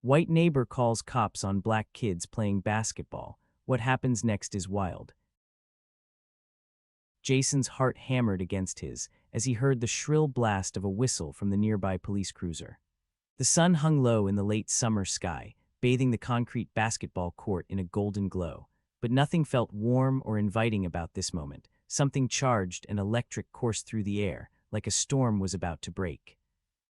White neighbor calls cops on black kids playing basketball. What happens next is wild. Jason's heart hammered against his as he heard the shrill blast of a whistle from the nearby police cruiser. The sun hung low in the late summer sky, bathing the concrete basketball court in a golden glow. But nothing felt warm or inviting about this moment. Something charged and electric coursed through the air, like a storm was about to break.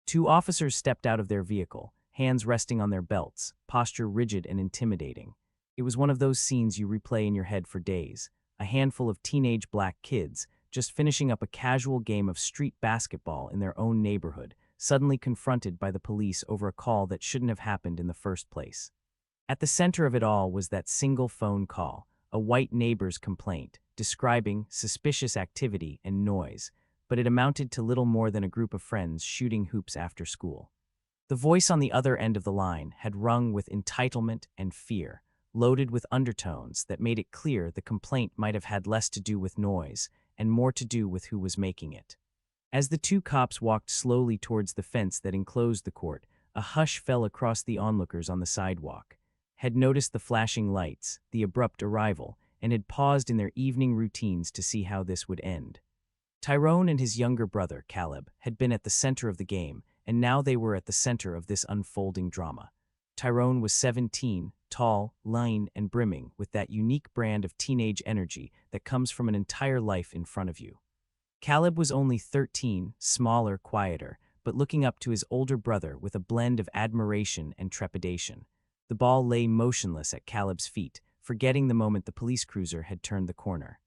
Two officers stepped out of their vehicle, hands resting on their belts, posture rigid and intimidating. It was one of those scenes you replay in your head for days. A handful of teenage black kids, just finishing up a casual game of street basketball in their own neighborhood, suddenly confronted by the police over a call that shouldn't have happened in the first place. At the center of it all was that single phone call, a white neighbor's complaint, describing suspicious activity and noise, but it amounted to little more than a group of friends shooting hoops after school. The voice on the other end of the line had rung with entitlement and fear, loaded with undertones that made it clear the complaint might have had less to do with noise and more to do with who was making it. As the two cops walked slowly towards the fence that enclosed the court, a hush fell across the onlookers on the sidewalk. Had noticed the flashing lights, the abrupt arrival, and had paused in their evening routines to see how this would end. Tyrone and his younger brother, Caleb, had been at the center of the game, and now they were at the center of this unfolding drama. Tyrone was 17, tall, lean, and brimming with that unique brand of teenage energy that comes from an entire life in front of you. Caleb was only 13, smaller, quieter, but looking up to his older brother with a blend of admiration and trepidation. The ball lay motionless at Caleb's feet, forgetting the moment the police cruiser had turned the corner.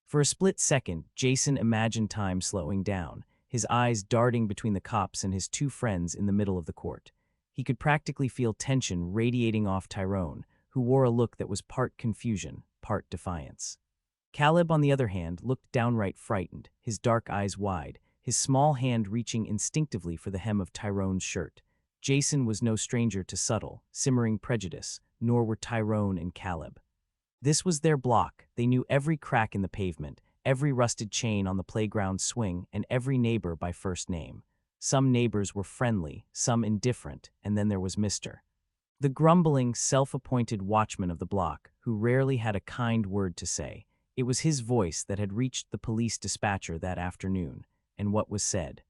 For a split second, Jason imagined time slowing down, his eyes darting between the cops and his two friends in the middle of the court. He could practically feel tension radiating off Tyrone, who wore a look that was part confusion, part defiance. Caleb, on the other hand, looked downright frightened, his dark eyes wide, his small hand reaching instinctively for the hem of Tyrone's shirt. Jason was no stranger to subtle, simmering prejudice, nor were Tyrone and Caleb. This was their block. They knew every crack in the pavement, every rusted chain on the playground swing, and every neighbor by first name. Some neighbors were friendly, some indifferent, and then there was Mr. The grumbling, self-appointed watchman of the block, who rarely had a kind word to say. It was his voice that had reached the police dispatcher that afternoon, and what was said.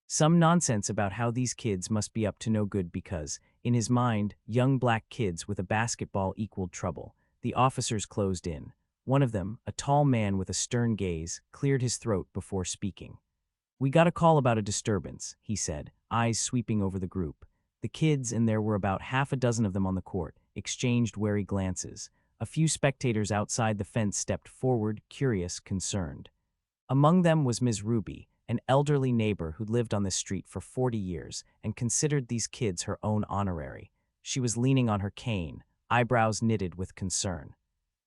Some nonsense about how these kids must be up to no good because, in his mind, young black kids with a basketball equaled trouble. The officers closed in. One of them, a tall man with a stern gaze, cleared his throat before speaking. "We got a call about a disturbance," he said, eyes sweeping over the group. The kids, and there were about half a dozen of them on the court, exchanged wary glances. A few spectators outside the fence stepped forward, curious, concerned. Among them was Ms. Ruby, an elderly neighbor who'd lived on this street for 40 years and considered these kids her own honorary. She was leaning on her cane, eyebrows knitted with concern.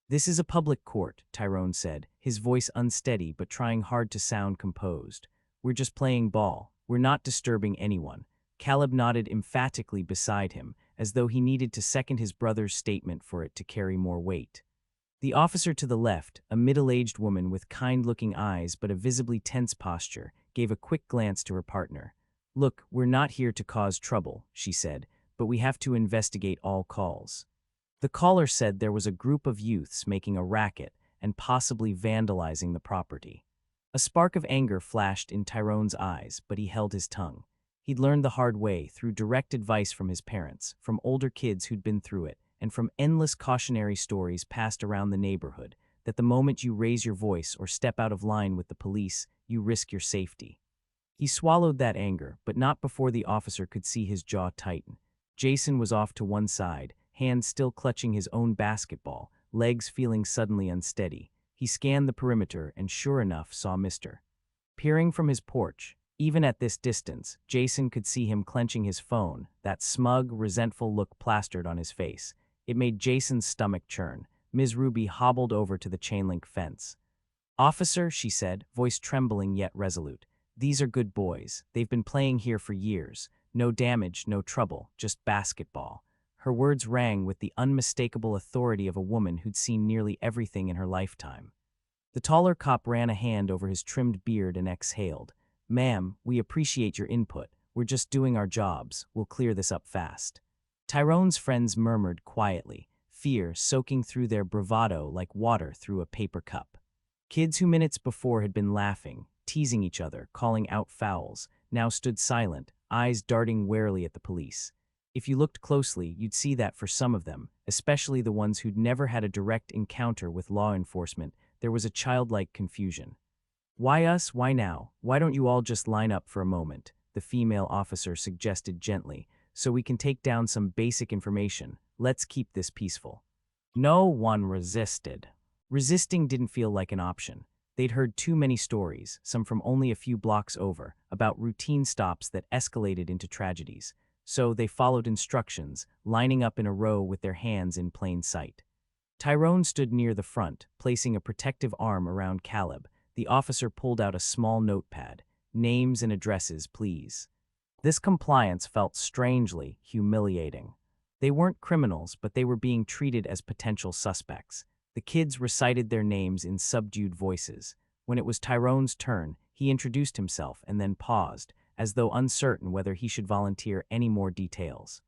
"This is a public court," Tyrone said, his voice unsteady but trying hard to sound composed. "We're just playing ball. We're not disturbing anyone." Caleb nodded emphatically beside him, as though he needed to second his brother's statement for it to carry more weight. The officer to the left, a middle-aged woman with kind-looking eyes but a visibly tense posture, gave a quick glance to her partner. "Look, we're not here to cause trouble," she said, "but we have to investigate all calls." The caller said there was a group of youths making a racket and possibly vandalizing the property. A spark of anger flashed in Tyrone's eyes, but he held his tongue. He'd learned the hard way through direct advice from his parents, from older kids who'd been through it, and from endless cautionary stories passed around the neighborhood, that the moment you raise your voice or step out of line with the police, you risk your safety. He swallowed that anger, but not before the officer could see his jaw tighten. Jason was off to one side, hands still clutching his own basketball, legs feeling suddenly unsteady. He scanned the perimeter and sure enough saw Mr. Peering from his porch. Even at this distance, Jason could see him clenching his phone, that smug, resentful look plastered on his face. It made Jason's stomach churn. Ms. Ruby hobbled over to the chain-link fence. "Officer," she said, voice trembling yet resolute, "these are good boys. They've been playing here for years. No damage, no trouble, just basketball." Her words rang with the unmistakable authority of a woman who'd seen nearly everything in her lifetime. The taller cop ran a hand over his trimmed beard and exhaled. "Ma'am, we appreciate your input. We're just doing our jobs. We'll clear this up fast." Tyrone's friends murmured quietly, fear soaking through their bravado like water through a paper cup. Kids who minutes before had been laughing, teasing each other, calling out fouls, now stood silent, eyes darting warily at the police. If you looked closely, you'd see that for some of them, especially the ones who'd never had a direct encounter with law enforcement, there was a childlike confusion. "Why us? Why now? Why don't you all just line up for a moment?" the female officer suggested gently, "so we can take down some basic information. Let's keep this peaceful." No one resisted. Resisting didn't feel like an option. They'd heard too many stories, some from only a few blocks over, about routine stops that escalated into tragedies. So they followed instructions, lining up in a row with their hands in plain sight. Tyrone stood near the front, placing a protective arm around Caleb. The officer pulled out a small notepad. "Names and addresses, please." This compliance felt strangely humiliating. They weren't criminals, but they were being treated as potential suspects. The kids recited their names in subdued voices. When it was Tyrone's turn, he introduced himself and then paused, as though uncertain whether he should volunteer any more details.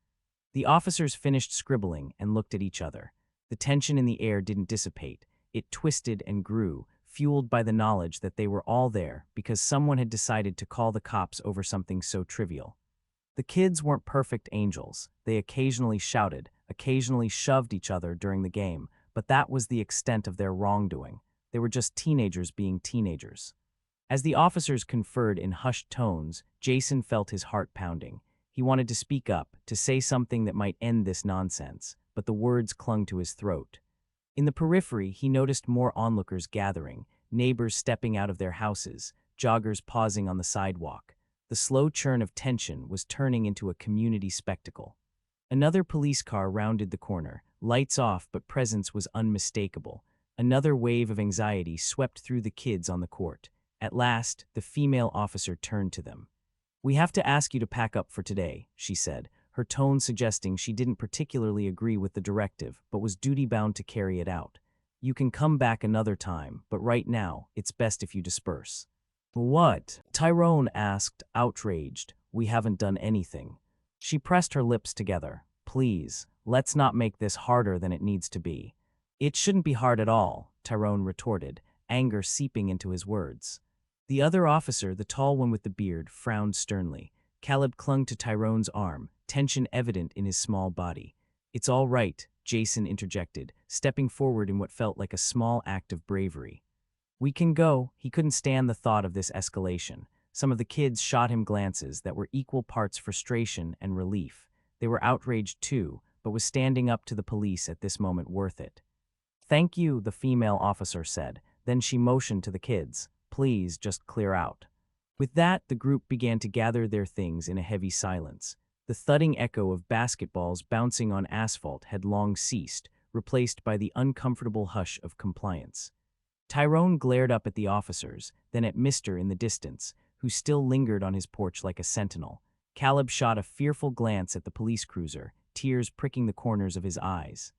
The officers finished scribbling and looked at each other. The tension in the air didn't dissipate. It twisted and grew, fueled by the knowledge that they were all there because someone had decided to call the cops over something so trivial. The kids weren't perfect angels. They occasionally shouted, occasionally shoved each other during the game, but that was the extent of their wrongdoing. They were just teenagers being teenagers. As the officers conferred in hushed tones, Jason felt his heart pounding. He wanted to speak up, to say something that might end this nonsense, but the words clung to his throat. In the periphery, he noticed more onlookers gathering, neighbors stepping out of their houses, joggers pausing on the sidewalk. The slow churn of tension was turning into a community spectacle. Another police car rounded the corner, lights off, but presence was unmistakable. Another wave of anxiety swept through the kids on the court. At last, the female officer turned to them. "We have to ask you to pack up for today," she said, her tone suggesting she didn't particularly agree with the directive, but was duty-bound to carry it out. "You can come back another time, but right now, it's best if you disperse." "What?" Tyrone asked, outraged. "We haven't done anything." She pressed her lips together. "Please, let's not make this harder than it needs to be." "It shouldn't be hard at all," Tyrone retorted, anger seeping into his words. The other officer, the tall one with the beard, frowned sternly. Caleb clung to Tyrone's arm, tension evident in his small body. "It's all right," Jason interjected, stepping forward in what felt like a small act of bravery. "We can go." He couldn't stand the thought of this escalation. Some of the kids shot him glances that were equal parts frustration and relief. They were outraged too, but was standing up to the police at this moment worth it? "Thank you," the female officer said. Then she motioned to the kids. "Please, just clear out." With that, the group began to gather their things in a heavy silence. The thudding echo of basketballs bouncing on asphalt had long ceased, replaced by the uncomfortable hush of compliance. Tyrone glared up at the officers, then at Mister in the distance, who still lingered on his porch like a sentinel. Caleb shot a fearful glance at the police cruiser, tears pricking the corners of his eyes.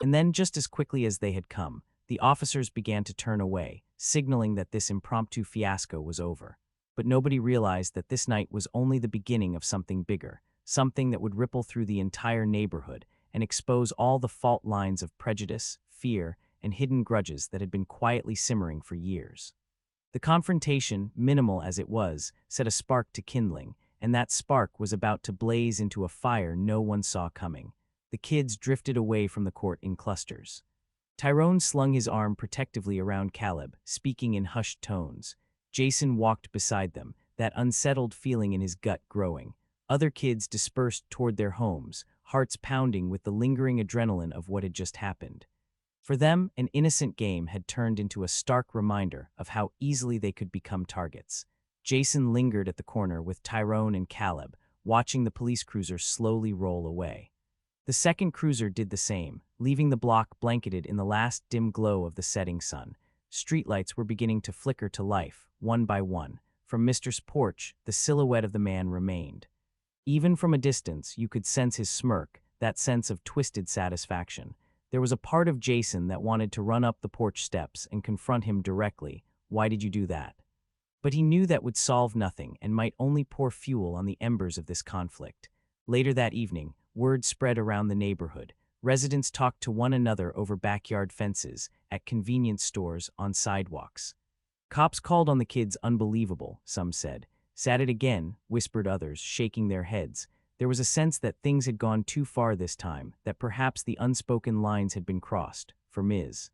And then, just as quickly as they had come, the officers began to turn away, signaling that this impromptu fiasco was over. But nobody realized that this night was only the beginning of something bigger, something that would ripple through the entire neighborhood and expose all the fault lines of prejudice, fear, and hidden grudges that had been quietly simmering for years. The confrontation, minimal as it was, set a spark to kindling, and that spark was about to blaze into a fire no one saw coming. The kids drifted away from the court in clusters. Tyrone slung his arm protectively around Caleb, speaking in hushed tones. Jason walked beside them, that unsettled feeling in his gut growing. Other kids dispersed toward their homes, hearts pounding with the lingering adrenaline of what had just happened. For them, an innocent game had turned into a stark reminder of how easily they could become targets. Jason lingered at the corner with Tyrone and Caleb, watching the police cruiser slowly roll away. The second cruiser did the same, leaving the block blanketed in the last dim glow of the setting sun. Streetlights were beginning to flicker to life, one by one. From Mister's porch, the silhouette of the man remained. Even from a distance, you could sense his smirk, that sense of twisted satisfaction. There was a part of Jason that wanted to run up the porch steps and confront him directly. "Why did you do that?" But he knew that would solve nothing and might only pour fuel on the embers of this conflict. Later that evening, Word spread around the neighborhood. Residents talked to one another over backyard fences, at convenience stores, on sidewalks. Cops called on the kids unbelievable, some said. Said it again, whispered others, shaking their heads. There was a sense that things had gone too far this time, that perhaps the unspoken lines had been crossed. For Ms.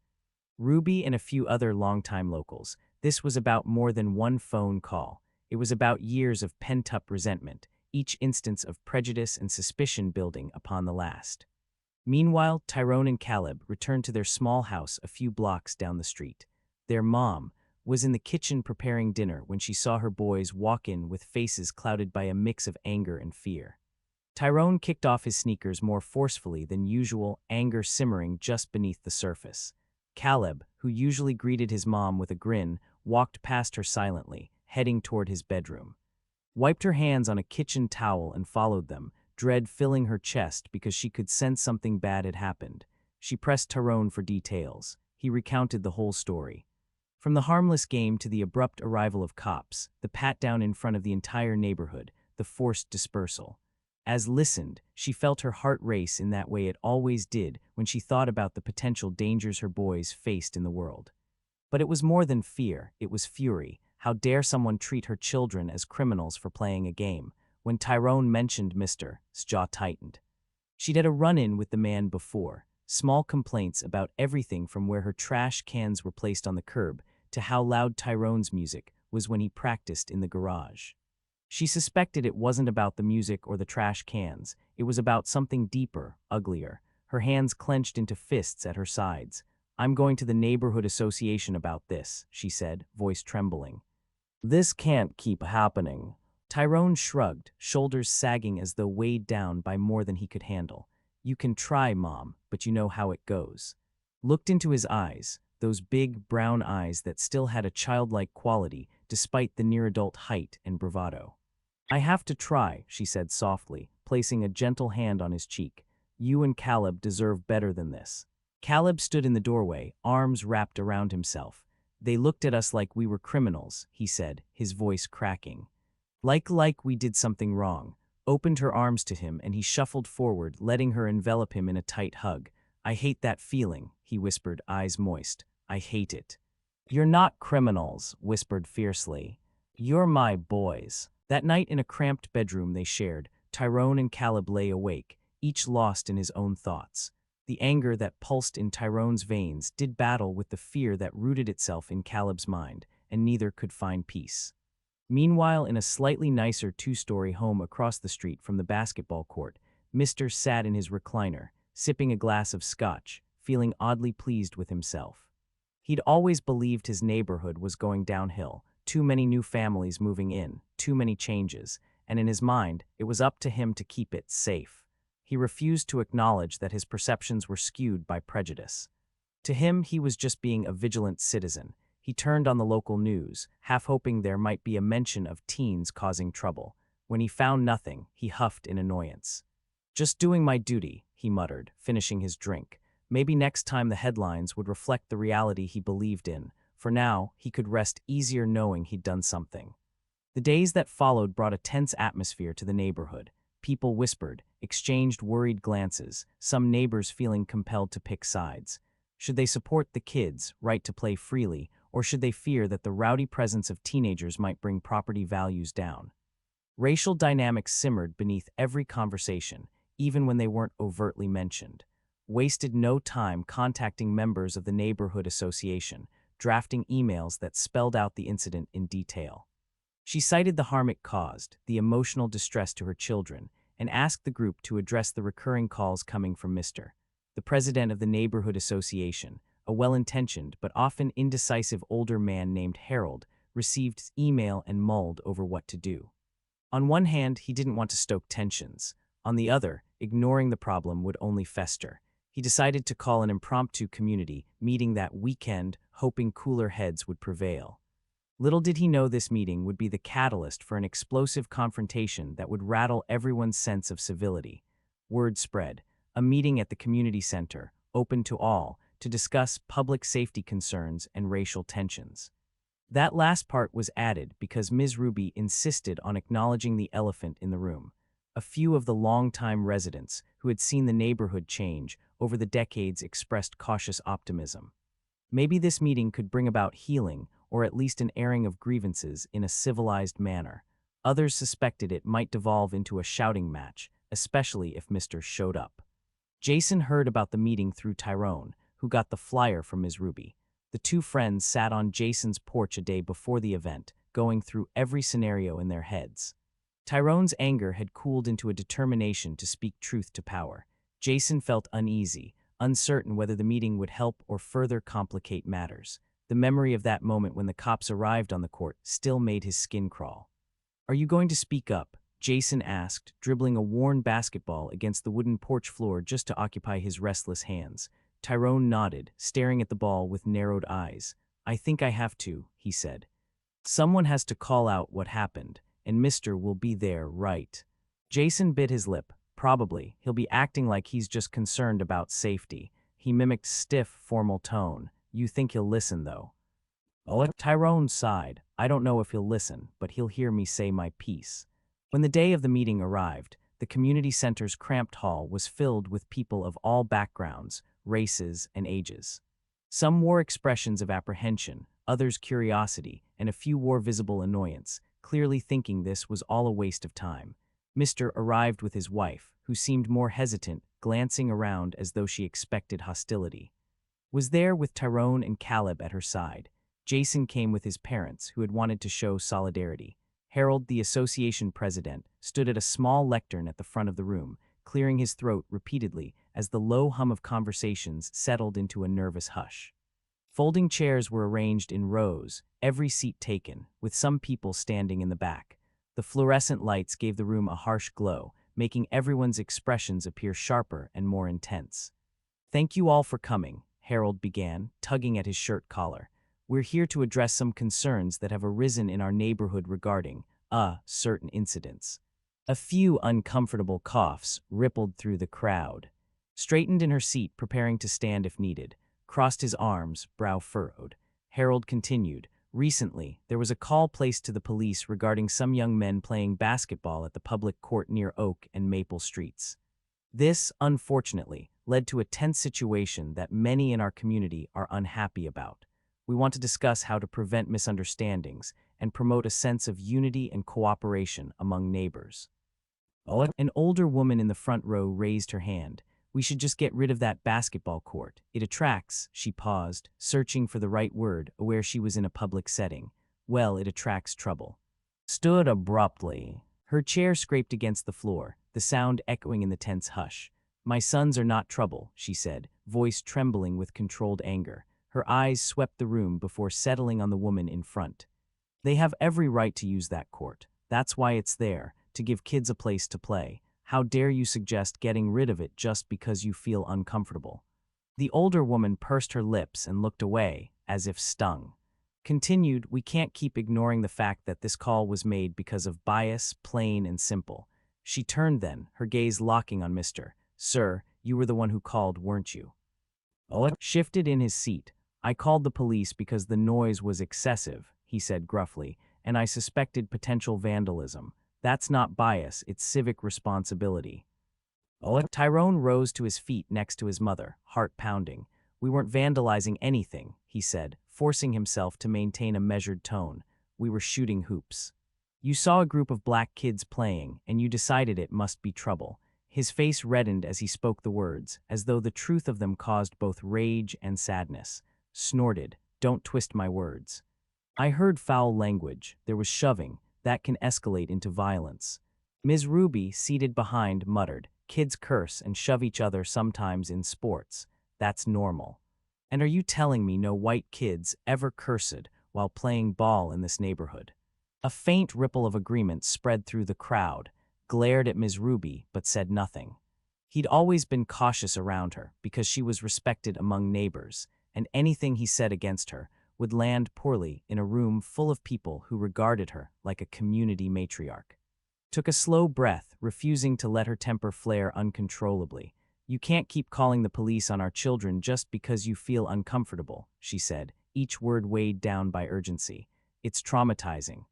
Ruby and a few other longtime locals, this was about more than one phone call. It was about years of pent-up resentment, each instance of prejudice and suspicion building upon the last. Meanwhile, Tyrone and Caleb returned to their small house a few blocks down the street. Their mom was in the kitchen preparing dinner when she saw her boys walk in with faces clouded by a mix of anger and fear. Tyrone kicked off his sneakers more forcefully than usual, anger simmering just beneath the surface. Caleb, who usually greeted his mom with a grin, walked past her silently, heading toward his bedroom. Wiped her hands on a kitchen towel and followed them, dread filling her chest because she could sense something bad had happened. She pressed Tyrone for details. He recounted the whole story. From the harmless game to the abrupt arrival of cops, the pat-down in front of the entire neighborhood, the forced dispersal. As listened, she felt her heart race in that way it always did when she thought about the potential dangers her boys faced in the world. But it was more than fear, it was fury. How dare someone treat her children as criminals for playing a game? When Tyrone mentioned Mr.'s jaw tightened. She'd had a run-in with the man before, small complaints about everything from where her trash cans were placed on the curb to how loud Tyrone's music was when he practiced in the garage. She suspected it wasn't about the music or the trash cans, it was about something deeper, uglier. Her hands clenched into fists at her sides. "I'm going to the neighborhood association about this," she said, voice trembling. "This can't keep happening." Tyrone shrugged, shoulders sagging as though weighed down by more than he could handle. "You can try, Mom, but you know how it goes." Looked into his eyes, those big, brown eyes that still had a childlike quality despite the near-adult height and bravado. "I have to try," she said softly, placing a gentle hand on his cheek. "You and Caleb deserve better than this." Caleb stood in the doorway, arms wrapped around himself. "They looked at us like we were criminals," he said, his voice cracking. Like we did something wrong. Opened her arms to him and he shuffled forward, letting her envelop him in a tight hug. "I hate that feeling," he whispered, eyes moist. "I hate it." "You're not criminals," whispered fiercely. "You're my boys." That night in a cramped bedroom they shared, Tyrone and Caleb lay awake, each lost in his own thoughts. The anger that pulsed in Tyrone's veins did battle with the fear that rooted itself in Caleb's mind, and neither could find peace. Meanwhile, in a slightly nicer two-story home across the street from the basketball court, Mr. sat in his recliner, sipping a glass of scotch, feeling oddly pleased with himself. He'd always believed his neighborhood was going downhill, too many new families moving in, too many changes, and in his mind, it was up to him to keep it safe. He refused to acknowledge that his perceptions were skewed by prejudice. To him, he was just being a vigilant citizen. He turned on the local news, half hoping there might be a mention of teens causing trouble. When he found nothing, he huffed in annoyance. "Just doing my duty," he muttered, finishing his drink. Maybe next time the headlines would reflect the reality he believed in. For now, he could rest easier knowing he'd done something. The days that followed brought a tense atmosphere to the neighborhood. People whispered, exchanged worried glances, some neighbors feeling compelled to pick sides. Should they support the kids' right to play freely, or should they fear that the rowdy presence of teenagers might bring property values down? Racial dynamics simmered beneath every conversation, even when they weren't overtly mentioned. Wasted no time contacting members of the neighborhood association, drafting emails that spelled out the incident in detail. She cited the harm it caused, the emotional distress to her children, and asked the group to address the recurring calls coming from Mr. the president of the neighborhood association, a well-intentioned but often indecisive older man named Harold, received email and mulled over what to do. On one hand, he didn't want to stoke tensions. On the other, ignoring the problem would only fester. He decided to call an impromptu community meeting that weekend, hoping cooler heads would prevail. Little did he know this meeting would be the catalyst for an explosive confrontation that would rattle everyone's sense of civility. Word spread. A meeting at the community center, open to all, to discuss public safety concerns and racial tensions. That last part was added because Ms. Ruby insisted on acknowledging the elephant in the room. A few of the longtime residents who had seen the neighborhood change over the decades expressed cautious optimism. Maybe this meeting could bring about healing or at least an airing of grievances in a civilized manner. Others suspected it might devolve into a shouting match, especially if Mr. showed up. Jason heard about the meeting through Tyrone, who got the flyer from Ms. Ruby. The two friends sat on Jason's porch a day before the event, going through every scenario in their heads. Tyrone's anger had cooled into a determination to speak truth to power. Jason felt uneasy, uncertain whether the meeting would help or further complicate matters. The memory of that moment when the cops arrived on the court still made his skin crawl. "Are you going to speak up?" Jason asked, dribbling a worn basketball against the wooden porch floor just to occupy his restless hands. Tyrone nodded, staring at the ball with narrowed eyes. "I think I have to," he said. "Someone has to call out what happened, and Mr. will be there, right?" Jason bit his lip. Probably. He'll be acting like he's just concerned about safety. He mimicked stiff, formal tone. "You think he'll listen, though?" "Oh." Tyrone sighed. "I don't know if he'll listen, but he'll hear me say my piece." When the day of the meeting arrived, the community center's cramped hall was filled with people of all backgrounds, races, and ages. Some wore expressions of apprehension, others curiosity, and a few wore visible annoyance, clearly thinking this was all a waste of time. Mr. arrived with his wife, who seemed more hesitant, glancing around as though she expected hostility. Was there with Tyrone and Caleb at her side. Jason came with his parents, who had wanted to show solidarity. Harold, the association president, stood at a small lectern at the front of the room, clearing his throat repeatedly as the low hum of conversations settled into a nervous hush. Folding chairs were arranged in rows, every seat taken, with some people standing in the back. The fluorescent lights gave the room a harsh glow, making everyone's expressions appear sharper and more intense. "Thank you all for coming," Harold began, tugging at his shirt collar. "We're here to address some concerns that have arisen in our neighborhood regarding, certain incidents." A few uncomfortable coughs rippled through the crowd. Straightened in her seat, preparing to stand if needed, crossed his arms, brow furrowed. Harold continued, "Recently, there was a call placed to the police regarding some young men playing basketball at the public court near Oak and Maple Streets. This, unfortunately, led to a tense situation that many in our community are unhappy about. We want to discuss how to prevent misunderstandings and promote a sense of unity and cooperation among neighbors." An older woman in the front row raised her hand. "We should just get rid of that basketball court. It attracts," she paused, searching for the right word, aware she was in a public setting. "Well, it attracts trouble." Stood abruptly. Her chair scraped against the floor, the sound echoing in the tense hush. "My sons are not trouble," she said, voice trembling with controlled anger. Her eyes swept the room before settling on the woman in front. "They have every right to use that court. That's why it's there, to give kids a place to play. How dare you suggest getting rid of it just because you feel uncomfortable?" The older woman pursed her lips and looked away, as if stung. Continued, "We can't keep ignoring the fact that this call was made because of bias, plain and simple." She turned then, her gaze locking on Mr. "Sir, you were the one who called, weren't you?" Shifted in his seat. "I called the police because the noise was excessive," he said gruffly, "and I suspected potential vandalism. That's not bias, it's civic responsibility." Tyrone rose to his feet next to his mother, heart pounding. "We weren't vandalizing anything," he said, forcing himself to maintain a measured tone. "We were shooting hoops. You saw a group of black kids playing, and you decided it must be trouble." His face reddened as he spoke the words, as though the truth of them caused both rage and sadness. Snorted, "Don't twist my words. I heard foul language. There was shoving. That can escalate into violence." Ms. Ruby, seated behind, muttered, "Kids curse and shove each other sometimes in sports. That's normal." "And are you telling me no white kids ever cursed while playing ball in this neighborhood?" A faint ripple of agreement spread through the crowd, glared at Ms. Ruby, but said nothing. He'd always been cautious around her because she was respected among neighbors, and anything he said against her would land poorly in a room full of people who regarded her like a community matriarch. Took a slow breath, refusing to let her temper flare uncontrollably. "You can't keep calling the police on our children just because you feel uncomfortable," she said, each word weighed down by urgency. "It's traumatizing."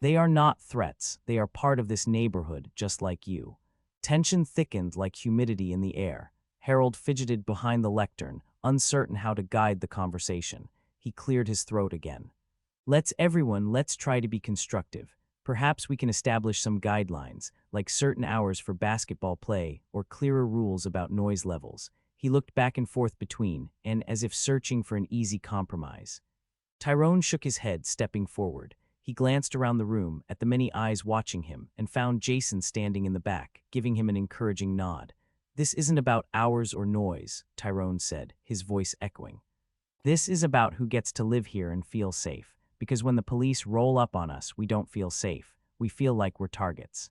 They are not threats, they are part of this neighborhood, just like you. Tension thickened like humidity in the air. Harold fidgeted behind the lectern, uncertain how to guide the conversation. He cleared his throat again. Let's try to be constructive. Perhaps we can establish some guidelines, like certain hours for basketball play or clearer rules about noise levels. He looked back and forth between, and as if searching for an easy compromise. Tyrone shook his head, stepping forward. He glanced around the room at the many eyes watching him and found Jason standing in the back, giving him an encouraging nod. "This isn't about hours or noise," Tyrone said, his voice echoing. "This is about who gets to live here and feel safe, because when the police roll up on us, we don't feel safe. We feel like we're targets."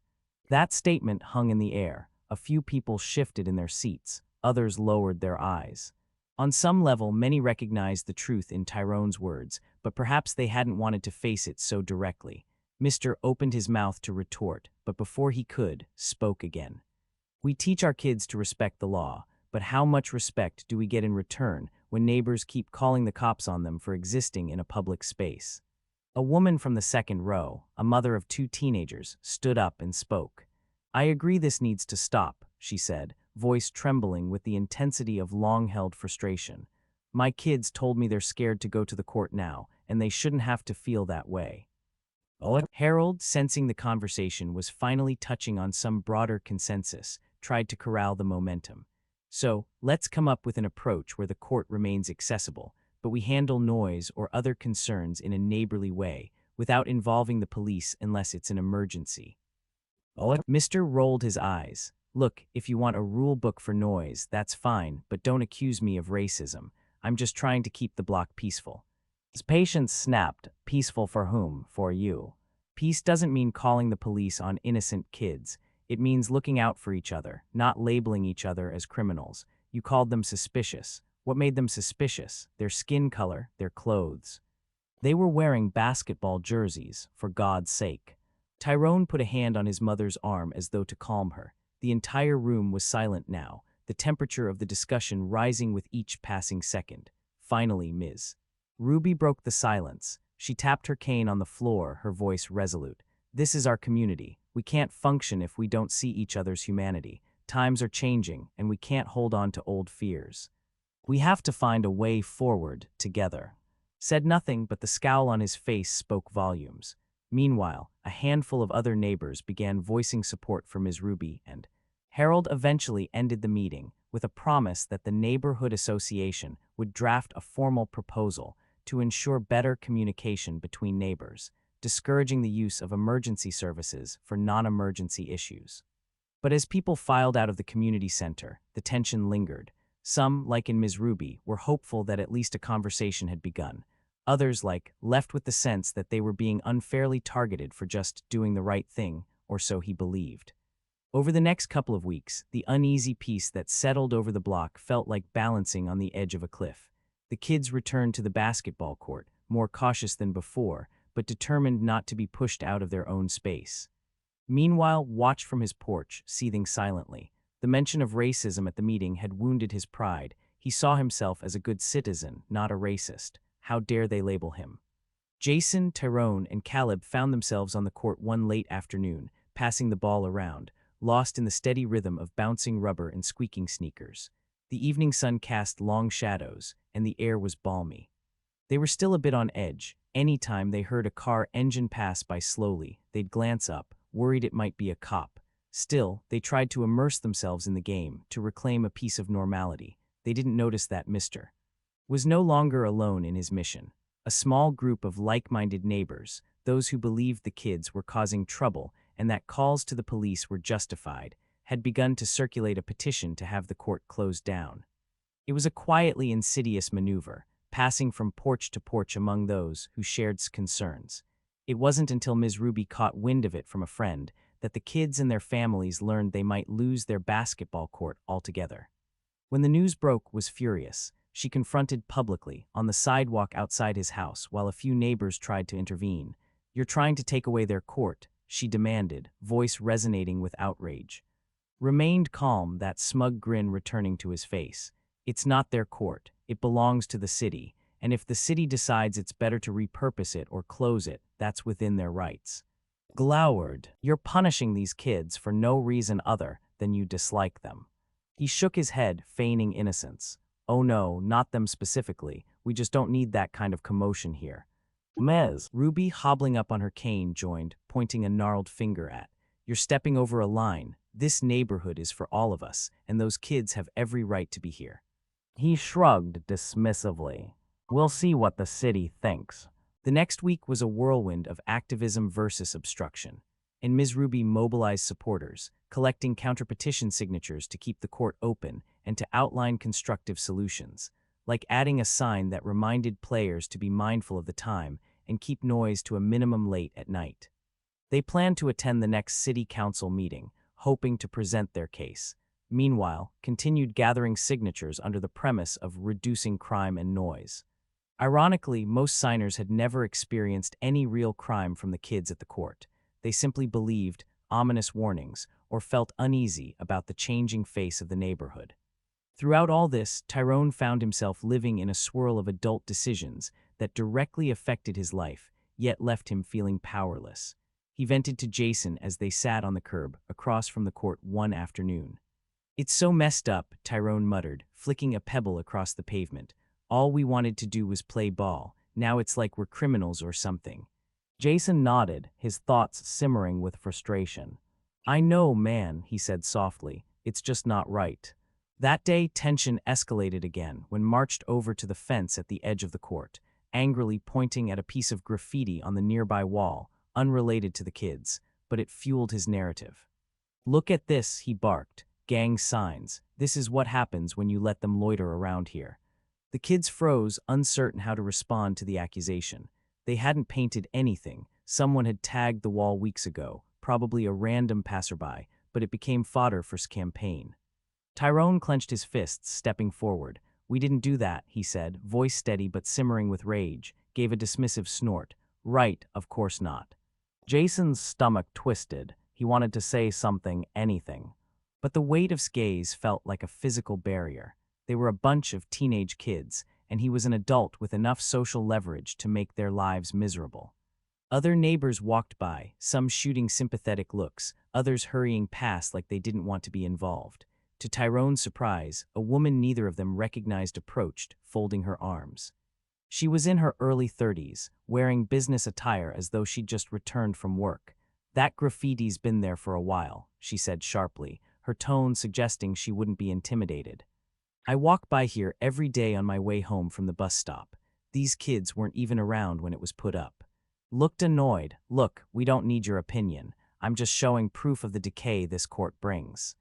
That statement hung in the air. A few people shifted in their seats, others lowered their eyes. On some level, many recognized the truth in Tyrone's words, but perhaps they hadn't wanted to face it so directly. Mr. opened his mouth to retort, but before he could, spoke again. "We teach our kids to respect the law, but how much respect do we get in return when neighbors keep calling the cops on them for existing in a public space?" A woman from the second row, a mother of 2 teenagers, stood up and spoke. "I agree this needs to stop," she said, voice trembling with the intensity of long-held frustration. "My kids told me they're scared to go to the court now, and they shouldn't have to feel that way." Harold, sensing the conversation was finally touching on some broader consensus, tried to corral the momentum. "So, let's come up with an approach where the court remains accessible, but we handle noise or other concerns in a neighborly way, without involving the police unless it's an emergency." Mr. rolled his eyes. "Look, if you want a rule book for noise, that's fine, but don't accuse me of racism. I'm just trying to keep the block peaceful." His patience snapped. "Peaceful for whom? For you. Peace doesn't mean calling the police on innocent kids. It means looking out for each other, not labeling each other as criminals. You called them suspicious. What made them suspicious? Their skin color, their clothes. They were wearing basketball jerseys, for God's sake." Tyrone put a hand on his mother's arm as though to calm her. The entire room was silent now, the temperature of the discussion rising with each passing second. Finally, Ms. Ruby broke the silence. She tapped her cane on the floor, her voice resolute. "This is our community. We can't function if we don't see each other's humanity. Times are changing, and we can't hold on to old fears. We have to find a way forward, together." Said nothing, but the scowl on his face spoke volumes. Meanwhile, a handful of other neighbors began voicing support for Ms. Ruby, and Harold eventually ended the meeting with a promise that the neighborhood association would draft a formal proposal to ensure better communication between neighbors, discouraging the use of emergency services for non-emergency issues. But as people filed out of the community center, the tension lingered. Some, like in Ms. Ruby, were hopeful that at least a conversation had begun. Others, left with the sense that they were being unfairly targeted for just doing the right thing, or so he believed. Over the next couple of weeks, the uneasy peace that settled over the block felt like balancing on the edge of a cliff. The kids returned to the basketball court, more cautious than before, but determined not to be pushed out of their own space. Meanwhile, watched from his porch, seething silently. The mention of racism at the meeting had wounded his pride. He saw himself as a good citizen, not a racist. How dare they label him? Jason, Tyrone, and Caleb found themselves on the court one late afternoon, passing the ball around, lost in the steady rhythm of bouncing rubber and squeaking sneakers. The evening sun cast long shadows, and the air was balmy. They were still a bit on edge. Any time they heard a car engine pass by slowly, they'd glance up, worried it might be a cop. Still, they tried to immerse themselves in the game, to reclaim a piece of normality. They didn't notice that Mr. was no longer alone in his mission. A small group of like-minded neighbors, those who believed the kids were causing trouble and that calls to the police were justified, had begun to circulate a petition to have the court closed down. It was a quietly insidious maneuver, passing from porch to porch among those who shared concerns. It wasn't until Ms. Ruby caught wind of it from a friend that the kids and their families learned they might lose their basketball court altogether. When the news broke, was furious. She confronted publicly, on the sidewalk outside his house, while a few neighbors tried to intervene. "You're trying to take away their court," she demanded, voice resonating with outrage. Remained calm, that smug grin returning to his face. "It's not their court. It belongs to the city, and if the city decides it's better to repurpose it or close it, that's within their rights." glowered. You're punishing these kids for no reason other than you dislike them. He shook his head, feigning innocence. Oh no, not them specifically. We just don't need that kind of commotion here. Mez. Ruby, hobbling up on her cane, joined, pointing a gnarled finger at. You're stepping over a line. This neighborhood is for all of us, and those kids have every right to be here. He shrugged dismissively. We'll see what the city thinks. The next week was a whirlwind of activism versus obstruction, and Ms. Ruby mobilized supporters, collecting counterpetition signatures to keep the court open and to outline constructive solutions, like adding a sign that reminded players to be mindful of the time and keep noise to a minimum late at night. They planned to attend the next city council meeting, hoping to present their case. Meanwhile, continued gathering signatures under the premise of reducing crime and noise. Ironically, most signers had never experienced any real crime from the kids at the court. They simply believed ominous warnings or felt uneasy about the changing face of the neighborhood. Throughout all this, Tyrone found himself living in a swirl of adult decisions that directly affected his life, yet left him feeling powerless. He vented to Jason as they sat on the curb across from the court one afternoon. It's so messed up, Tyrone muttered, flicking a pebble across the pavement. All we wanted to do was play ball. Now it's like we're criminals or something. Jason nodded, his thoughts simmering with frustration. I know, man, he said softly. It's just not right. That day, tension escalated again when marched over to the fence at the edge of the court, angrily pointing at a piece of graffiti on the nearby wall, unrelated to the kids, but it fueled his narrative. Look at this, he barked. Gang signs. This is what happens when you let them loiter around here. The kids froze, uncertain how to respond to the accusation. They hadn't painted anything. Someone had tagged the wall weeks ago, probably a random passerby, but it became fodder for his campaign. Tyrone clenched his fists, stepping forward. We didn't do that, he said, voice steady but simmering with rage, gave a dismissive snort. Right, of course not. Jason's stomach twisted. He wanted to say something, anything. But the weight of his gaze felt like a physical barrier. They were a bunch of teenage kids, and he was an adult with enough social leverage to make their lives miserable. Other neighbors walked by, some shooting sympathetic looks, others hurrying past like they didn't want to be involved. To Tyrone's surprise, a woman neither of them recognized approached, folding her arms. She was in her early 30s, wearing business attire as though she'd just returned from work. That graffiti's been there for a while, she said sharply, her tone suggesting she wouldn't be intimidated. I walk by here every day on my way home from the bus stop. These kids weren't even around when it was put up. Looked annoyed. Look, we don't need your opinion. I'm just showing proof of the decay this court brings.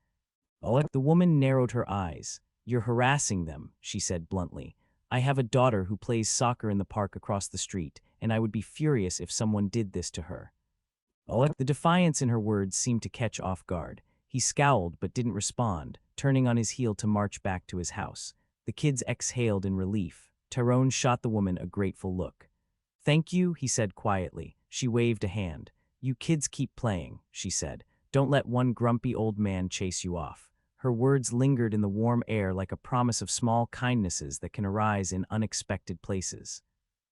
The woman narrowed her eyes. You're harassing them, she said bluntly. I have a daughter who plays soccer in the park across the street, and I would be furious if someone did this to her. The defiance in her words seemed to catch off guard. He scowled but didn't respond, turning on his heel to march back to his house. The kids exhaled in relief. Tyrone shot the woman a grateful look. Thank you, he said quietly. She waved a hand. You kids keep playing, she said. Don't let one grumpy old man chase you off. Her words lingered in the warm air like a promise of small kindnesses that can arise in unexpected places.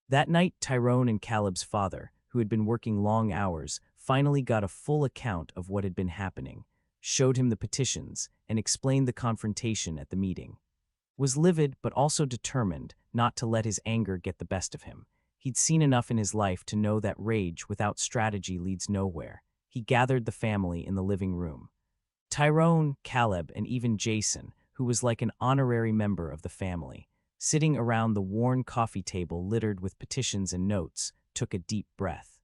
That night, Tyrone and Caleb's father, who had been working long hours, finally got a full account of what had been happening, showed him the petitions, and explained the confrontation at the meeting. Was livid but also determined not to let his anger get the best of him. He'd seen enough in his life to know that rage without strategy leads nowhere. He gathered the family in the living room. Tyrone, Caleb, and even Jason, who was like an honorary member of the family, sitting around the worn coffee table littered with petitions and notes, took a deep breath.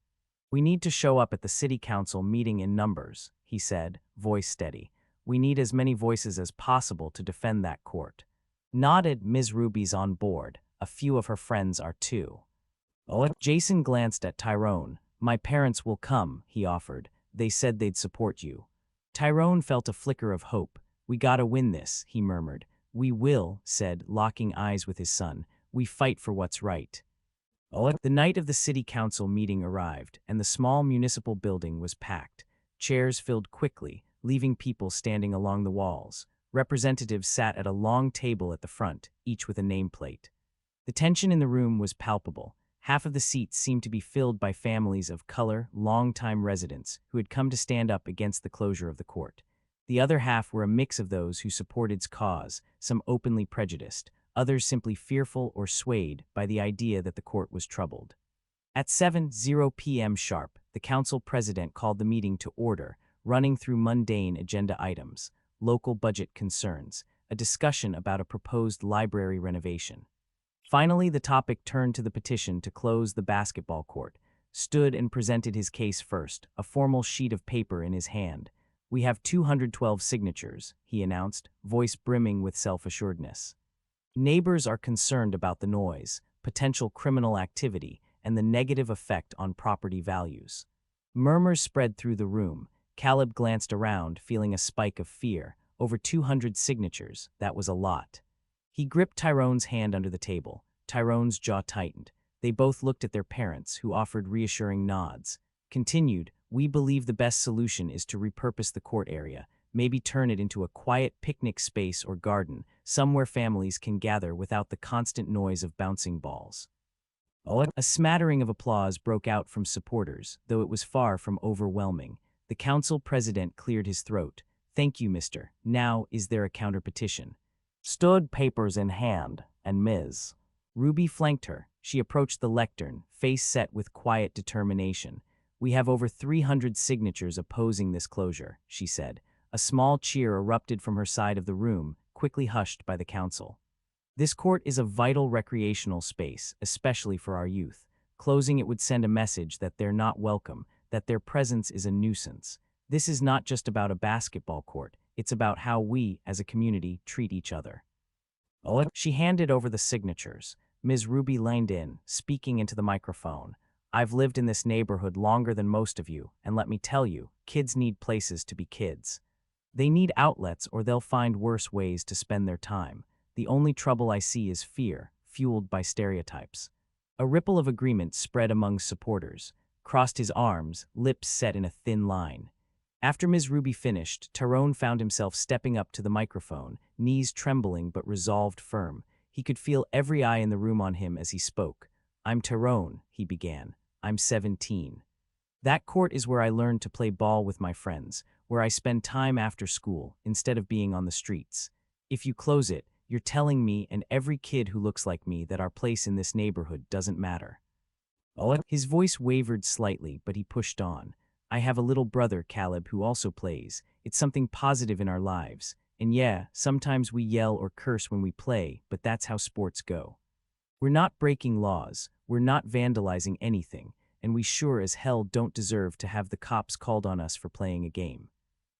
We need to show up at the city council meeting in numbers, he said, voice steady. We need as many voices as possible to defend that court. Nodded. Ms. Ruby's on board. A few of her friends are too. Jason glanced at Tyrone. My parents will come, he offered. They said they'd support you. Tyrone felt a flicker of hope. We gotta win this, he murmured. We will, said, locking eyes with his son. We fight for what's right. The night of the city council meeting arrived, and the small municipal building was packed. Chairs filled quickly, leaving people standing along the walls. Representatives sat at a long table at the front, each with a nameplate. The tension in the room was palpable. Half of the seats seemed to be filled by families of color, longtime residents who had come to stand up against the closure of the court. The other half were a mix of those who supported its cause, some openly prejudiced, others simply fearful or swayed by the idea that the court was troubled. At 7:00 p.m. sharp, the council president called the meeting to order, running through mundane agenda items, local budget concerns, a discussion about a proposed library renovation. Finally, the topic turned to the petition to close the basketball court. Stood and presented his case first, a formal sheet of paper in his hand. "We have 212 signatures," he announced, voice brimming with self-assuredness. "Neighbors are concerned about the noise, potential criminal activity, and the negative effect on property values." Murmurs spread through the room. Caleb glanced around, feeling a spike of fear. Over 200 signatures, that was a lot. He gripped Tyrone's hand under the table. Tyrone's jaw tightened. They both looked at their parents, who offered reassuring nods. Continued, "We believe the best solution is to repurpose the court area, maybe turn it into a quiet picnic space or garden, somewhere families can gather without the constant noise of bouncing balls." A smattering of applause broke out from supporters, though it was far from overwhelming. The council president cleared his throat. "Thank you, mister. Now, is there a counter-petition?" Stood papers in hand, and Ms. Ruby flanked her. She approached the lectern, face set with quiet determination. "We have over 300 signatures opposing this closure," she said. A small cheer erupted from her side of the room, quickly hushed by the council. "This court is a vital recreational space, especially for our youth. Closing it would send a message that they're not welcome, that their presence is a nuisance. This is not just about a basketball court, it's about how we, as a community, treat each other." She handed over the signatures. Ms. Ruby leaned in, speaking into the microphone. "I've lived in this neighborhood longer than most of you, and let me tell you, kids need places to be kids. They need outlets or they'll find worse ways to spend their time. The only trouble I see is fear, fueled by stereotypes." A ripple of agreement spread among supporters. Crossed his arms, lips set in a thin line. After Ms. Ruby finished, Tyrone found himself stepping up to the microphone, knees trembling but resolved firm. He could feel every eye in the room on him as he spoke. "I'm Tyrone," he began. "I'm 17. That court is where I learned to play ball with my friends, where I spend time after school, instead of being on the streets. If you close it, you're telling me and every kid who looks like me that our place in this neighborhood doesn't matter." His voice wavered slightly, but he pushed on. "I have a little brother, Caleb, who also plays. It's something positive in our lives. And yeah, sometimes we yell or curse when we play, but that's how sports go. We're not breaking laws, we're not vandalizing anything, and we sure as hell don't deserve to have the cops called on us for playing a game."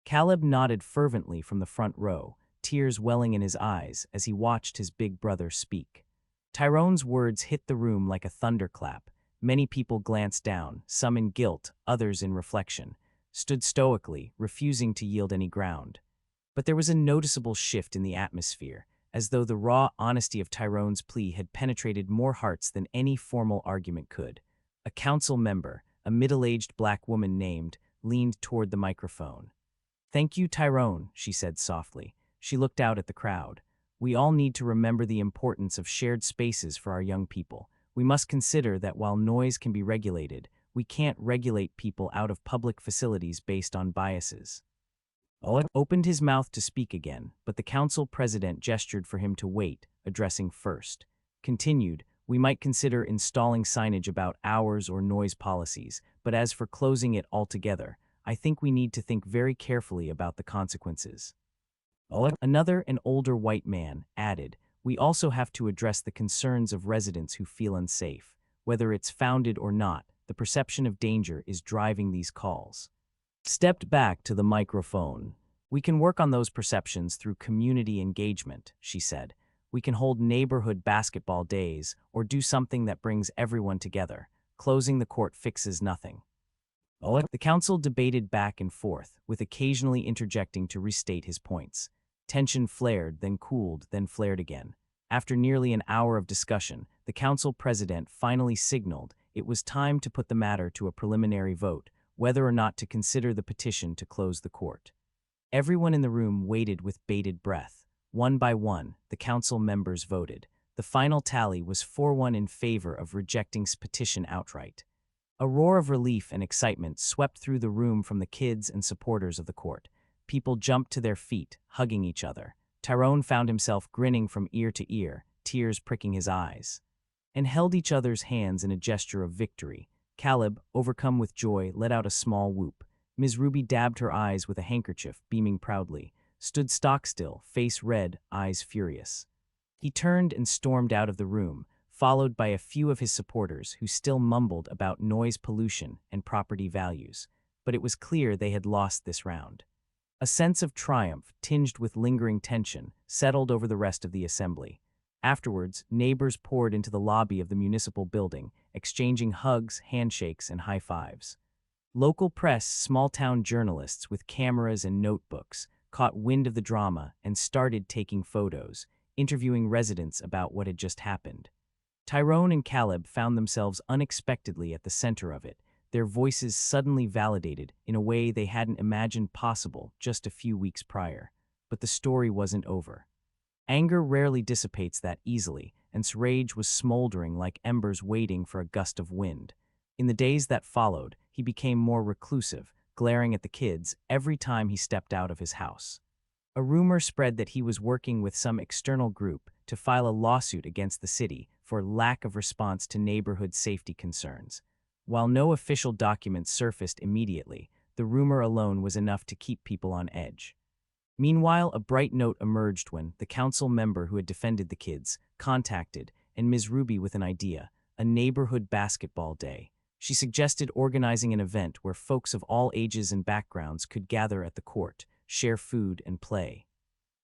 Caleb nodded fervently from the front row, tears welling in his eyes as he watched his big brother speak. Tyrone's words hit the room like a thunderclap. Many people glanced down, some in guilt, others in reflection, stood stoically, refusing to yield any ground. But there was a noticeable shift in the atmosphere, as though the raw honesty of Tyrone's plea had penetrated more hearts than any formal argument could. A council member, a middle-aged black woman named, leaned toward the microphone. "Thank you, Tyrone," she said softly. She looked out at the crowd. "We all need to remember the importance of shared spaces for our young people. We must consider that while noise can be regulated, we can't regulate people out of public facilities based on biases." Opened his mouth to speak again, but the council president gestured for him to wait, addressing first. Continued, "We might consider installing signage about hours or noise policies, but as for closing it altogether, I think we need to think very carefully about the consequences." Another, an older white man, added, "We also have to address the concerns of residents who feel unsafe. Whether it's founded or not, the perception of danger is driving these calls." Stepped back to the microphone. "We can work on those perceptions through community engagement," she said. "We can hold neighborhood basketball days or do something that brings everyone together. Closing the court fixes nothing." The council debated back and forth, with occasionally interjecting to restate his points. Tension flared, then cooled, then flared again. After nearly an hour of discussion, the council president finally signaled it was time to put the matter to a preliminary vote, whether or not to consider the petition to close the court. Everyone in the room waited with bated breath. One by one, the council members voted. The final tally was 4-1 in favor of rejecting's petition outright. A roar of relief and excitement swept through the room from the kids and supporters of the court. People jumped to their feet, hugging each other. Tyrone found himself grinning from ear to ear, tears pricking his eyes, and held each other's hands in a gesture of victory. Caleb, overcome with joy, let out a small whoop. Ms. Ruby dabbed her eyes with a handkerchief, beaming proudly, stood stock-still, face red, eyes furious. He turned and stormed out of the room, followed by a few of his supporters who still mumbled about noise pollution and property values. But it was clear they had lost this round. A sense of triumph, tinged with lingering tension, settled over the rest of the assembly. Afterwards, neighbors poured into the lobby of the municipal building, exchanging hugs, handshakes, and high fives. Local press, small-town journalists with cameras and notebooks, caught wind of the drama and started taking photos, interviewing residents about what had just happened. Tyrone and Caleb found themselves unexpectedly at the center of it, their voices suddenly validated in a way they hadn't imagined possible just a few weeks prior. But the story wasn't over. Anger rarely dissipates that easily, and rage was smoldering like embers waiting for a gust of wind. In the days that followed, he became more reclusive, glaring at the kids every time he stepped out of his house. A rumor spread that he was working with some external group to file a lawsuit against the city for lack of response to neighborhood safety concerns. While no official documents surfaced immediately, the rumor alone was enough to keep people on edge. Meanwhile, a bright note emerged when the council member who had defended the kids contacted and Ms. Ruby with an idea: a neighborhood basketball day. She suggested organizing an event where folks of all ages and backgrounds could gather at the court, share food, and play.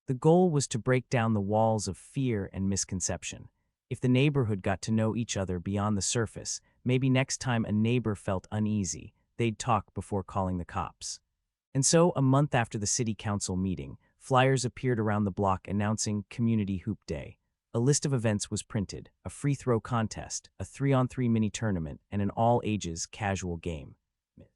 The goal was to break down the walls of fear and misconception. If the neighborhood got to know each other beyond the surface, maybe next time a neighbor felt uneasy, they'd talk before calling the cops. And so, a month after the city council meeting, flyers appeared around the block announcing Community Hoop Day. A list of events was printed: a free throw contest, a 3-on-3 mini-tournament, and an all-ages casual game.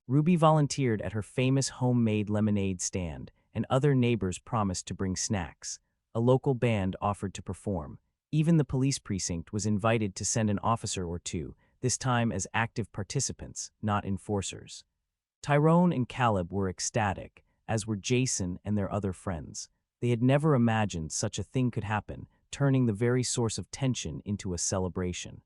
Ruby volunteered at her famous homemade lemonade stand, and other neighbors promised to bring snacks. A local band offered to perform. Even the police precinct was invited to send an officer or two, this time as active participants, not enforcers. Tyrone and Caleb were ecstatic, as were Jason and their other friends. They had never imagined such a thing could happen, turning the very source of tension into a celebration.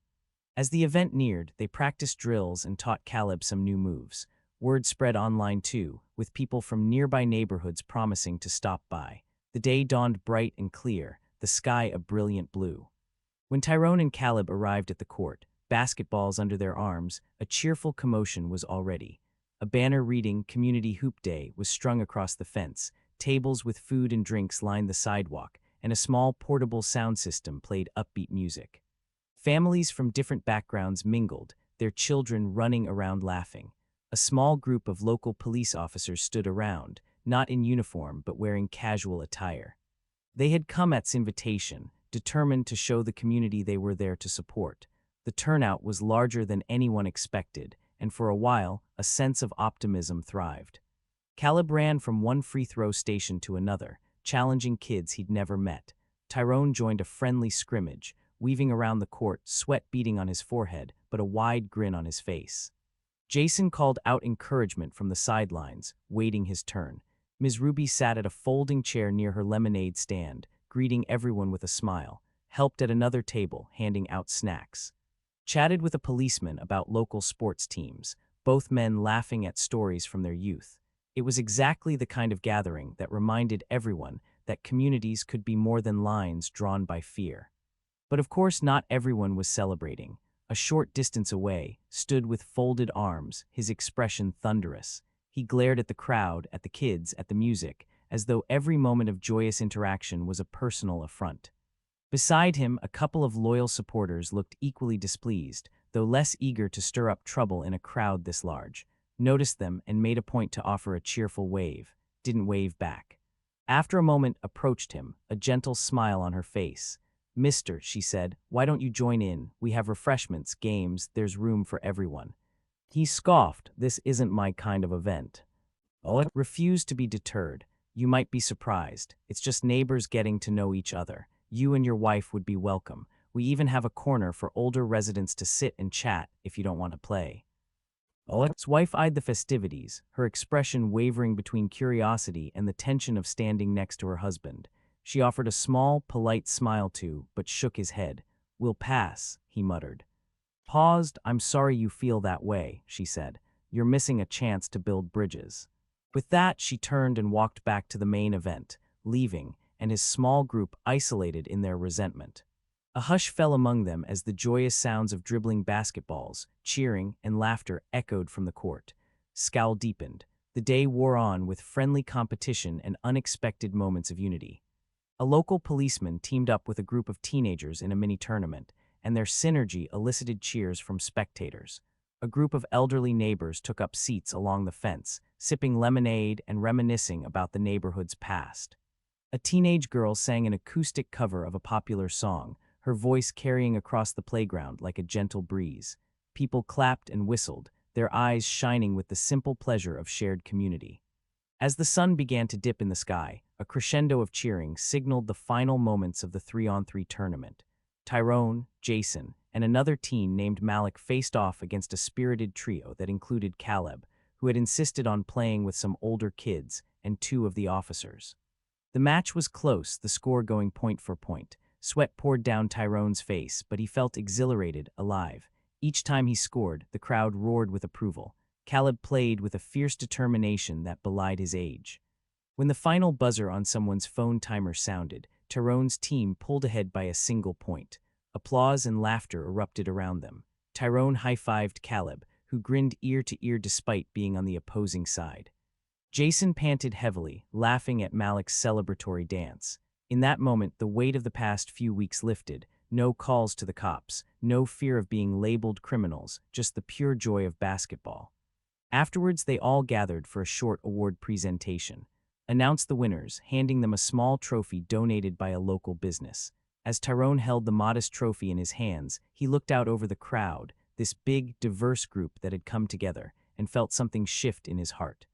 As the event neared, they practiced drills and taught Caleb some new moves. Word spread online too, with people from nearby neighborhoods promising to stop by. The day dawned bright and clear, the sky a brilliant blue. When Tyrone and Caleb arrived at the court, basketballs under their arms, a cheerful commotion was already. A banner reading Community Hoop Day was strung across the fence, tables with food and drinks lined the sidewalk, and a small portable sound system played upbeat music. Families from different backgrounds mingled, their children running around laughing. A small group of local police officers stood around, not in uniform but wearing casual attire. They had come at this invitation, determined to show the community they were there to support. The turnout was larger than anyone expected, and for a while, a sense of optimism thrived. Caleb ran from one free throw station to another, challenging kids he'd never met. Tyrone joined a friendly scrimmage, weaving around the court, sweat beading on his forehead, but a wide grin on his face. Jason called out encouragement from the sidelines, waiting his turn. Ms. Ruby sat at a folding chair near her lemonade stand, greeting everyone with a smile, helped at another table, handing out snacks. Chatted with a policeman about local sports teams, both men laughing at stories from their youth. It was exactly the kind of gathering that reminded everyone that communities could be more than lines drawn by fear. But of course not everyone was celebrating. A short distance away, stood with folded arms, his expression thunderous. He glared at the crowd, at the kids, at the music, as though every moment of joyous interaction was a personal affront. Beside him, a couple of loyal supporters looked equally displeased, though less eager to stir up trouble in a crowd this large. Noticed them and made a point to offer a cheerful wave. Didn't wave back. After a moment, approached him, a gentle smile on her face. "Mister," she said, "why don't you join in? We have refreshments, games, there's room for everyone." He scoffed, "This isn't my kind of event." Oleg refused to be deterred. "You might be surprised. It's just neighbors getting to know each other. You and your wife would be welcome. We even have a corner for older residents to sit and chat if you don't want to play. Oleg's wife eyed the festivities, her expression wavering between curiosity and the tension of standing next to her husband. She offered a small, polite smile to, but shook his head. "We'll pass," he muttered. Paused. "I'm sorry you feel that way," she said. "You're missing a chance to build bridges." With that, she turned and walked back to the main event, leaving, and his small group isolated in their resentment. A hush fell among them as the joyous sounds of dribbling basketballs, cheering, and laughter echoed from the court. Scowl deepened. The day wore on with friendly competition and unexpected moments of unity. A local policeman teamed up with a group of teenagers in a mini-tournament, and their synergy elicited cheers from spectators. A group of elderly neighbors took up seats along the fence, sipping lemonade and reminiscing about the neighborhood's past. A teenage girl sang an acoustic cover of a popular song, her voice carrying across the playground like a gentle breeze. People clapped and whistled, their eyes shining with the simple pleasure of shared community. As the sun began to dip in the sky, a crescendo of cheering signaled the final moments of the 3-on-3 tournament. Tyrone, Jason, and another teen named Malik faced off against a spirited trio that included Caleb, who had insisted on playing with some older kids, and two of the officers. The match was close, the score going point for point. Sweat poured down Tyrone's face, but he felt exhilarated, alive. Each time he scored, the crowd roared with approval. Caleb played with a fierce determination that belied his age. When the final buzzer on someone's phone timer sounded, Tyrone's team pulled ahead by a single point. Applause and laughter erupted around them. Tyrone high-fived Caleb, who grinned ear to ear despite being on the opposing side. Jason panted heavily, laughing at Malik's celebratory dance. In that moment, the weight of the past few weeks lifted. No calls to the cops, no fear of being labeled criminals, just the pure joy of basketball. Afterwards, they all gathered for a short award presentation. Announced the winners, handing them a small trophy donated by a local business. As Tyrone held the modest trophy in his hands, he looked out over the crowd, this big, diverse group that had come together, and felt something shift in his heart.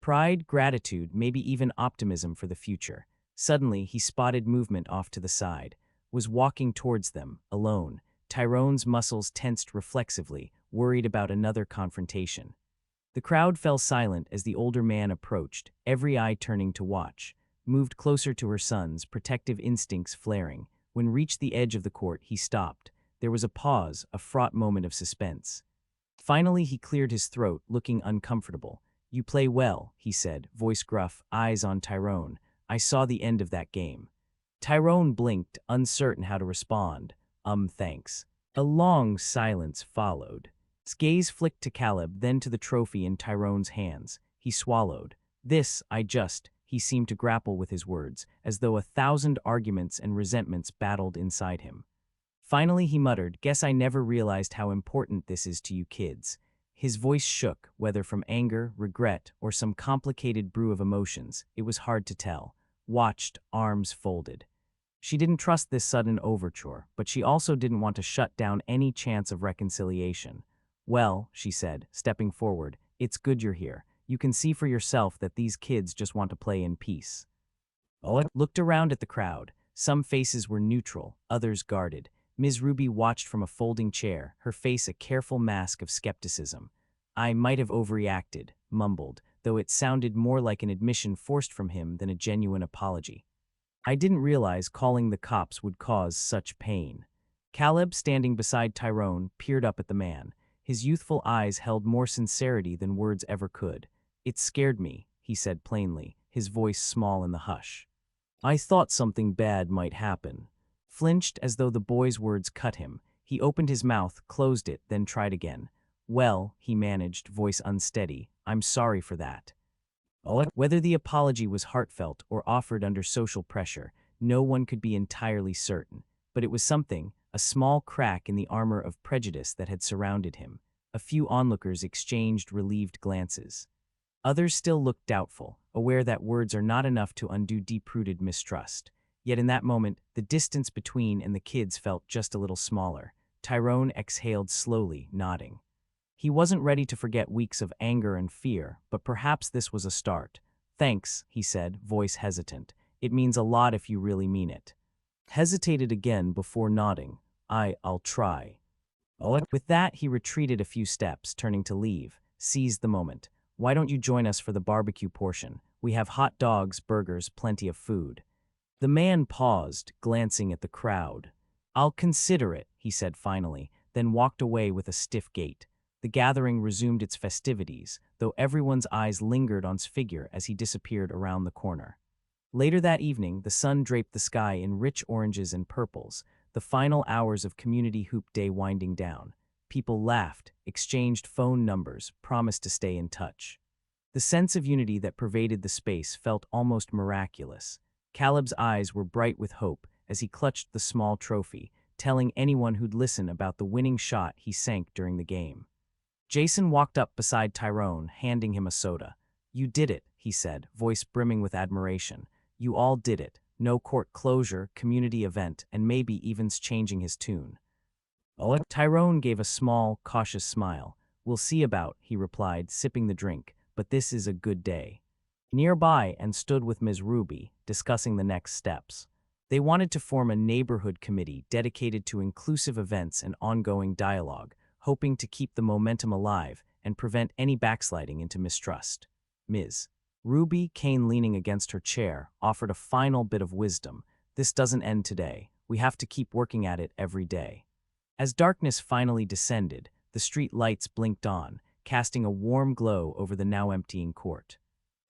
Pride, gratitude, maybe even optimism for the future. Suddenly, he spotted movement off to the side, was walking towards them, alone. Tyrone's muscles tensed reflexively, worried about another confrontation. The crowd fell silent as the older man approached, every eye turning to watch. Moved closer to her sons, protective instincts flaring. When reached the edge of the court, he stopped. There was a pause, a fraught moment of suspense. Finally, he cleared his throat, looking uncomfortable. "You play well," he said, voice gruff, eyes on Tyrone. "I saw the end of that game." Tyrone blinked, uncertain how to respond. Thanks." A long silence followed. His gaze flicked to Caleb, then to the trophy in Tyrone's hands. He swallowed. He seemed to grapple with his words, as though 1,000 arguments and resentments battled inside him. Finally, he muttered, "Guess I never realized how important this is to you kids." His voice shook, whether from anger, regret, or some complicated brew of emotions. It was hard to tell. Watched, arms folded. She didn't trust this sudden overture, but she also didn't want to shut down any chance of reconciliation. "Well," she said, stepping forward, "it's good you're here. You can see for yourself that these kids just want to play in peace." Oleg looked around at the crowd. Some faces were neutral, others guarded. Ms. Ruby watched from a folding chair, her face a careful mask of skepticism. "I might have overreacted," mumbled, though it sounded more like an admission forced from him than a genuine apology. "I didn't realize calling the cops would cause such pain." Caleb, standing beside Tyrone, peered up at the man. His youthful eyes held more sincerity than words ever could. "It scared me," he said plainly, his voice small in the hush. "I thought something bad might happen." Flinched as though the boy's words cut him, he opened his mouth, closed it, then tried again. "Well," he managed, voice unsteady, "I'm sorry for that." Whether the apology was heartfelt or offered under social pressure, no one could be entirely certain. But it was something, a small crack in the armor of prejudice that had surrounded him. A few onlookers exchanged relieved glances. Others still looked doubtful, aware that words are not enough to undo deep-rooted mistrust. Yet in that moment, the distance between and the kids felt just a little smaller. Tyrone exhaled slowly, nodding. He wasn't ready to forget weeks of anger and fear, but perhaps this was a start. "Thanks," he said, voice hesitant. "It means a lot if you really mean it." Hesitated again before nodding. I'll try. With that, he retreated a few steps, turning to leave, seized the moment. Why don't you join us for the barbecue portion? We have hot dogs, burgers, plenty of food. The man paused, glancing at the crowd. I'll consider it, he said finally, then walked away with a stiff gait. The gathering resumed its festivities, though everyone's eyes lingered on his figure as he disappeared around the corner. Later that evening, the sun draped the sky in rich oranges and purples, the final hours of Community Hoop Day winding down. People laughed, exchanged phone numbers, promised to stay in touch. The sense of unity that pervaded the space felt almost miraculous. Caleb's eyes were bright with hope as he clutched the small trophy, telling anyone who'd listen about the winning shot he sank during the game. Jason walked up beside Tyrone, handing him a soda. You did it, he said, voice brimming with admiration. You all did it. No court closure, community event, and maybe even's changing his tune. Tyrone gave a small, cautious smile. We'll see about, he replied, sipping the drink, but this is a good day. Nearby and stood with Ms. Ruby, discussing the next steps. They wanted to form a neighborhood committee dedicated to inclusive events and ongoing dialogue, hoping to keep the momentum alive and prevent any backsliding into mistrust. Ms. Ruby, Kane leaning against her chair, offered a final bit of wisdom. This doesn't end today. We have to keep working at it every day. As darkness finally descended, the street lights blinked on, casting a warm glow over the now emptying court.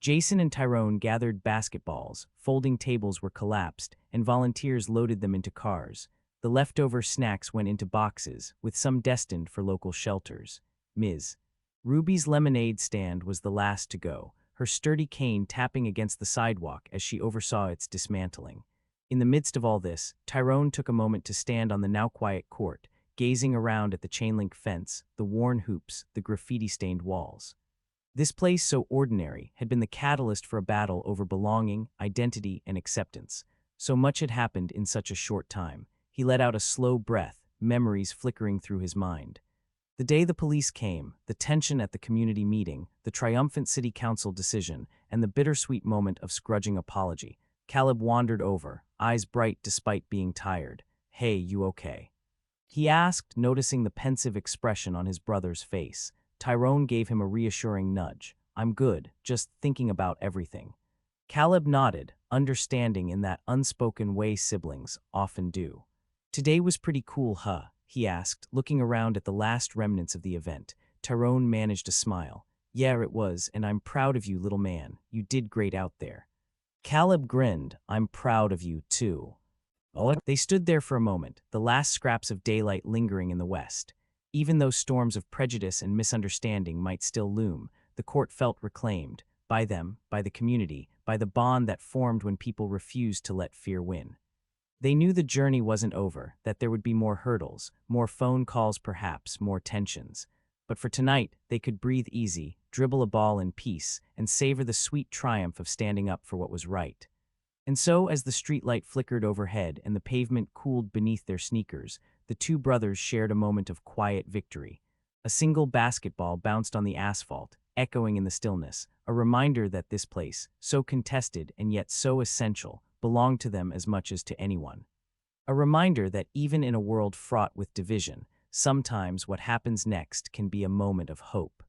Jason and Tyrone gathered basketballs, folding tables were collapsed, and volunteers loaded them into cars. The leftover snacks went into boxes, with some destined for local shelters. Ms. Ruby's lemonade stand was the last to go, her sturdy cane tapping against the sidewalk as she oversaw its dismantling. In the midst of all this, Tyrone took a moment to stand on the now quiet court, gazing around at the chain-link fence, the worn hoops, the graffiti-stained walls. This place so ordinary had been the catalyst for a battle over belonging, identity, and acceptance. So much had happened in such a short time. He let out a slow breath, memories flickering through his mind. The day the police came, the tension at the community meeting, the triumphant city council decision, and the bittersweet moment of grudging apology. Caleb wandered over, eyes bright despite being tired. Hey, you okay? He asked, noticing the pensive expression on his brother's face. Tyrone gave him a reassuring nudge. I'm good, just thinking about everything. Caleb nodded, understanding in that unspoken way siblings often do. Today was pretty cool, huh? He asked, looking around at the last remnants of the event. Tyrone managed a smile. Yeah, it was, and I'm proud of you, little man. You did great out there. Caleb grinned. I'm proud of you, too. They stood there for a moment, the last scraps of daylight lingering in the west. Even though storms of prejudice and misunderstanding might still loom, the court felt reclaimed, by them, by the community, by the bond that formed when people refused to let fear win. They knew the journey wasn't over, that there would be more hurdles, more phone calls perhaps, more tensions. But for tonight, they could breathe easy, dribble a ball in peace, and savor the sweet triumph of standing up for what was right. And so, as the streetlight flickered overhead and the pavement cooled beneath their sneakers, the two brothers shared a moment of quiet victory. A single basketball bounced on the asphalt, echoing in the stillness, a reminder that this place, so contested and yet so essential, belonged to them as much as to anyone. A reminder that even in a world fraught with division, sometimes what happens next can be a moment of hope.